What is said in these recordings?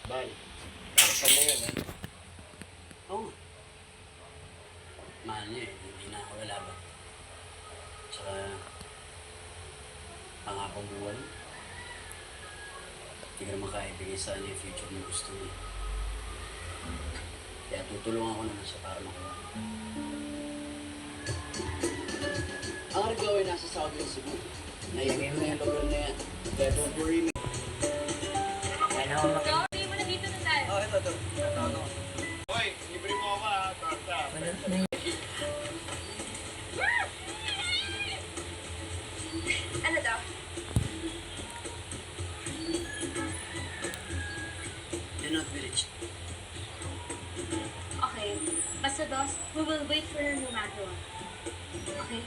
Bal, saan na yun, eh? Oo. Mahal niya, eh. Hindi na ako lalaban. Tsaka, pangakong buwan. Hindi ka naman kaibigay sa kanya yung future na gusto niya. Kaya tutulungan ko naman siya para makuha. Ang Argao ay nasa Saudi na Cebu. Nayagay mo yung lugar na yan. Kaya don't worry me. Sorry mo na dito na tayo. Oh, ito. Hoy, libre mo ako ha, torta. Ano daw? Do not village. Okay. Basta dos, we will wait for her no matter what. Okay?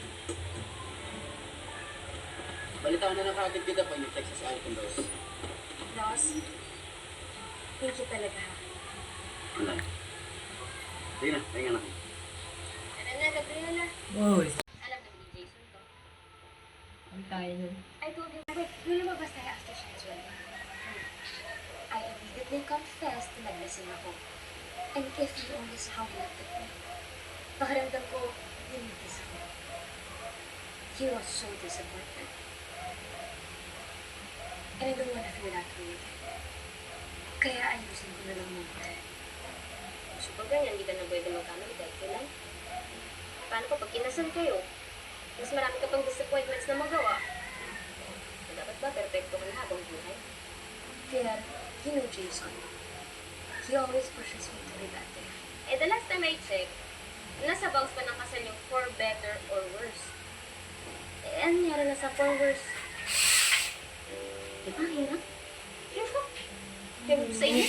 Balitaan na nakagad kita pag yung sa akin dos. Dos, thank you talaga ha. Wala. Sige na, pahinga na. Ano na, Gabriela? Uy, Alam na ni Jason to. ang tayo nun. I told him, wait, lumabas tayo after schedule. I immediately confessed na naglasing ako. And if you only saw how he looked at me, pakiramdam ko, ninitis ako. He was so disappointed. And I don't wanna feel that way again. Kaya ayusin ko na lang muna. So pag ganyan, hindi ka na pwede magkamali dahil kailan? Paano pa pag kinasal kayo? Mas marami ka pang disappointments na magawa. So, dapat ba perfecto ka na habang buhay? Kaya, you know Jason, he always pushes me to be better. Eh, the last time I checked, nasa bounce pa ng kasal yung for better or worse. Eh, ano nangyari na sa for worse? Di ba, ang hirap? Hirap ko. Hirap ko sa inyo.